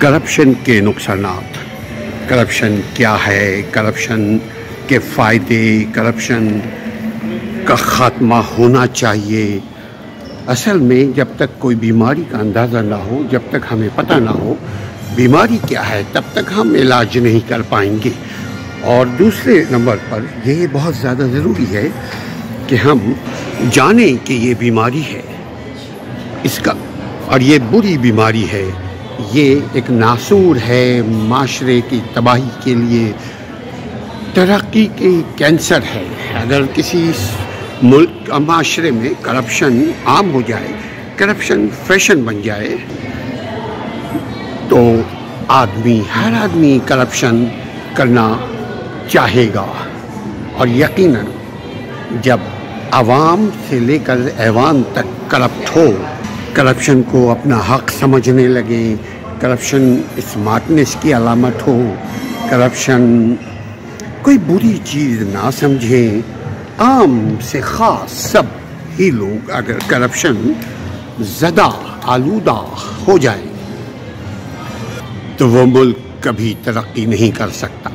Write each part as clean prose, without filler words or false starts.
Corruption کے نقصانات، corruption کیا ہے، کرپشن کے فائدے، کرپشن کا خاتمہ ہونا چاہیے۔ اصل میں جب تک کوئی بیماری کا اندازہ نہ ہو، جب تک ہمیں پتہ نہ ہو بیماری کیا ہے، تب تک ہم علاج نہیں کر پائیں گے۔ اور دوسرے نمبر پر یہ بہت زیادہ ضروری ہے کہ ہم جانیں کہ یہ بیماری ہے اس کا، اور یہ بری بیماری ہے، یہ ایک ناسور ہے، معاشرے کی تباہی کے لیے، ترقی کی کینسر ہے۔ اگر کسی ملک معاشرے میں کرپشن عام ہو جائے، کرپشن فیشن بن جائے، تو ہر آدمی کرپشن کرنا چاہے گا۔ اور یقیناً جب عوام سے لے کر ایوان تک کرپٹ ہو، کرپشن کو اپنا حق سمجھنے لگے، کرپشن اسمارٹنیس کی علامت ہو، کرپشن کوئی بری چیز نہ سمجھیں، عام سے خاص سب ہی لوگ اگر کرپشن زدہ آلودہ ہو جائے تو وہ ملک کبھی ترقی نہیں کر سکتا،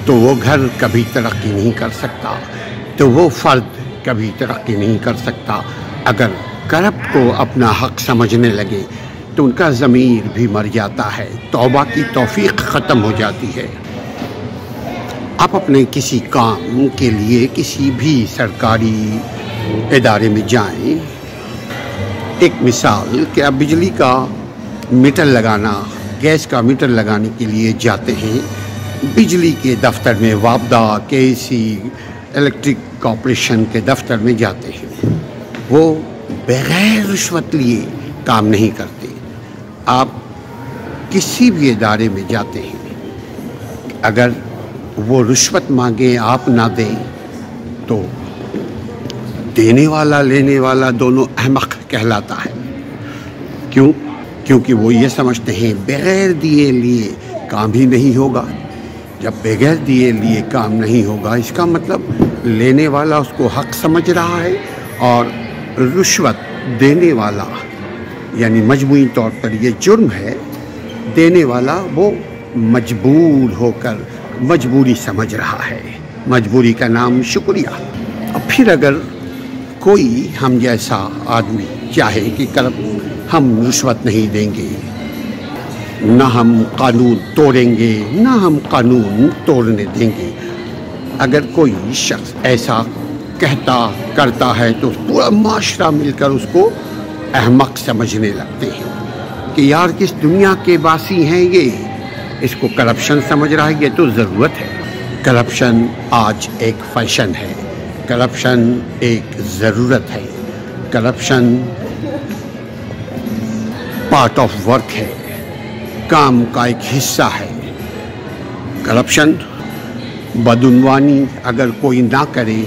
تو وہ گھر کبھی ترقی نہیں کر سکتا، تو وہ فرد کبھی ترقی نہیں کر سکتا۔ اگر کرپٹ کو اپنا حق سمجھنے لگے تو ان کا ضمیر بھی مر جاتا ہے، توبہ کی توفیق ختم ہو جاتی ہے۔ آپ اپنے کسی کام کے لیے کسی بھی سرکاری ادارے میں جائیں، ایک مثال کہ آپ بجلی کا میٹر لگانا، گیس کا میٹر لگانے کے لیے جاتے ہیں، بجلی کے دفتر میں، وابدہ، KEC، الیکٹرک کارپوریشن کے دفتر میں جاتے ہیں، وہ بغیر رشوت لیے کام نہیں کرتے۔ آپ کسی بھی ادارے میں جاتے ہیں، اگر وہ رشوت مانگیں آپ نہ دیں تو دینے والا لینے والا دونوں احمق کہلاتا ہے۔ کیوں؟ کیونکہ وہ یہ سمجھتے ہیں بغیر دیے لیے کام ہی نہیں ہوگا۔ جب بغیر دیے لیے کام نہیں ہوگا، اس کا مطلب لینے والا اس کو حق سمجھ رہا ہے، اور رشوت دینے والا یعنی مجموعی طور پر یہ جرم ہے، دینے والا وہ مجبور ہو کر مجبوری سمجھ رہا ہے، مجبوری کا نام شکریہ۔ اور پھر اگر کوئی ہم جیسا آدمی چاہے کہ ہم رشوت نہیں دیں گے، نہ ہم قانون توڑیں گے، نہ ہم قانون توڑنے دیں گے، اگر کوئی شخص ایسا کہتا کرتا ہے تو پورا معاشرہ مل کر اس کو احمق سمجھنے لگتے ہیں کہ یار کس دنیا کے باسی ہیں یہ، اس کو کرپشن سمجھ رہا ہے، یہ تو ضرورت ہے۔ کرپشن آج ایک فیشن ہے، کرپشن ایک ضرورت ہے، کرپشن پارٹ آف ورک ہے، کام کا ایک حصہ ہے۔ کرپشن بدعنوانی اگر کوئی نہ کرے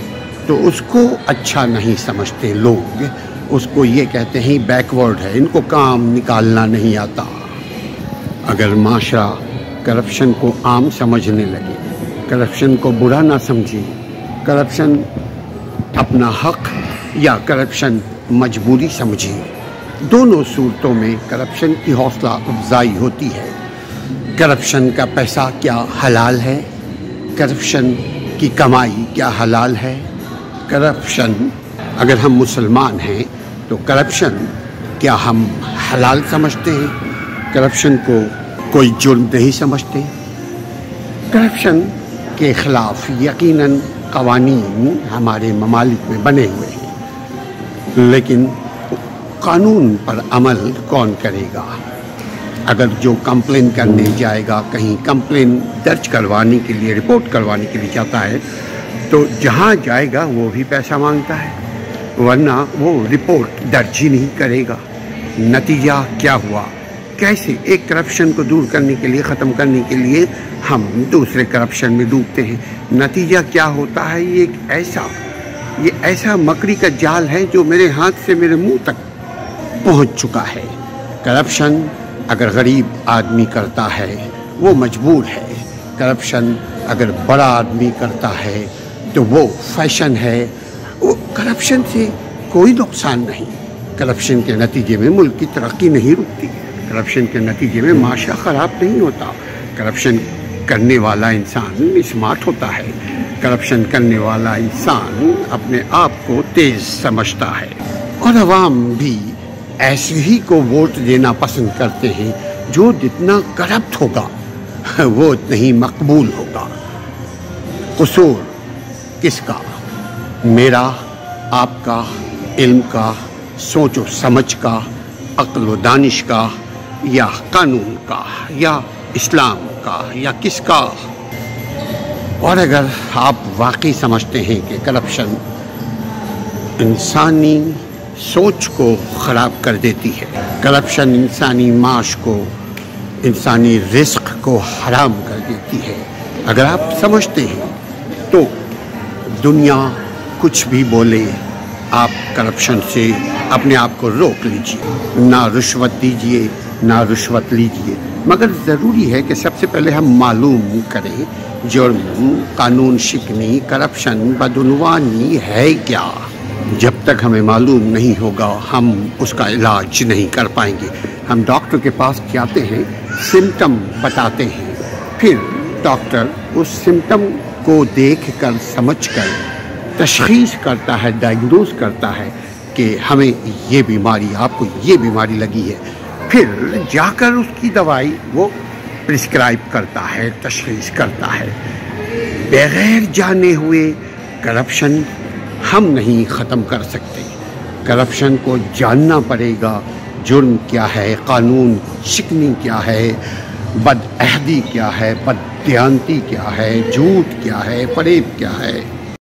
تو اس کو اچھا نہیں سمجھتے لوگ، اس کو یہ کہتے ہیں بیکورڈ ہے، ان کو کام نکالنا نہیں آتا۔ اگر معاشرہ کرپشن کو عام سمجھنے لگے، کرپشن کو برا نہ سمجھے، کرپشن اپنا حق یا کرپشن مجبوری سمجھے، دونوں صورتوں میں کرپشن کی حوصلہ افزائی ہوتی ہے۔ کرپشن کا پیسہ کیا حلال ہے؟ کرپشن کی کمائی کیا حلال ہے؟ کرپشن اگر ہم مسلمان ہیں تو کرپشن کیا ہم حلال سمجھتے ہیں؟ کرپشن کو کوئی جرم نہیں سمجھتے؟ کرپشن کے خلاف یقیناً قوانین ہمارے ممالک میں بنے ہوئے ہیں، لیکن قانون پر عمل کون کرے گا؟ اگر جو کمپلین کرنے جائے گا، کہیں کمپلین درج کروانے کے لیے، رپورٹ کروانے کے لیے جاتا ہے، تو جہاں جائے گا وہ بھی پیسہ مانگتا ہے، ورنہ وہ رپورٹ درج ہی نہیں کرے گا۔ نتیجہ کیا ہوا؟ کیسے ایک کرپشن کو دور کرنے کے لیے، ختم کرنے کے لیے ہم دوسرے کرپشن میں ڈوبتے ہیں؟ نتیجہ کیا ہوتا ہے؟ یہ ایسا مکڑی کا جال ہے جو میرے ہاتھ سے میرے منہ تک پہنچ چکا ہے۔ کرپشن اگر غریب آدمی کرتا ہے وہ مجبور ہے، کرپشن اگر بڑا آدمی کرتا ہے تو وہ فیشن ہے۔ وہ کرپشن سے کوئی نقصان نہیں، کرپشن کے نتیجے میں ملک کی ترقی نہیں رکتی ہے۔ کرپشن کے نتیجے میں معاشرہ خراب نہیں ہوتا. کرپشن کرنے والا انسان اسمارٹ ہوتا ہے. کرپشن کرنے والا انسان اپنے آپ کو تیز سمجھتا ہے. اور عوام بھی ایسے ہی کو ووٹ دینا پسند کرتے ہیں جو جتنا کرپٹ ہوگا وہ اتنا ہی مقبول ہوگا. قصور کس کا؟ میرا، آپ کا، علم کا، سوچ و سمجھ کا، عقل و دانش کا، یا قانون کا، یا اسلام کا، یا کس کا؟ اور اگر آپ واقعی سمجھتے ہیں کہ کرپشن انسانی سوچ کو خراب کر دیتی ہے، کرپشن انسانی معاش کو، انسانی رزق کو حرام کر دیتی ہے، اگر آپ سمجھتے ہیں تو دنیا کچھ بھی بولے، آپ کرپشن سے اپنے آپ کو روک لیجیے. نہ رشوت دیجیے، نہ رشوت لیجیے. مگر ضروری ہے کہ سب سے پہلے ہم معلوم کریں جرم، قانون شکنی، کرپشن، بدعنوانی ہے کیا. جب تک ہمیں معلوم نہیں ہوگا ہم اس کا علاج نہیں کر پائیں گے. ہم ڈاکٹر کے پاس جاتے ہیں، سمٹم بتاتے ہیں، پھر ڈاکٹر اس سمٹم کو دیکھ کر سمجھ کر تشخیص کرتا ہے، ڈائگنوز کرتا ہے کہ ہمیں یہ بیماری، آپ کو یہ بیماری لگی ہے. پھر جا کر اس کی دوائی وہ پرسکرائب کرتا ہے، تشخیص کرتا ہے. بغیر جانے ہوئے کرپشن ہم نہیں ختم کر سکتے. کرپشن کو جاننا پڑے گا. جرم کیا ہے، قانون شکنی کیا ہے، بد عہدی کیا ہے، بد دیانتی کیا ہے، جھوٹ کیا ہے، فریب کیا ہے.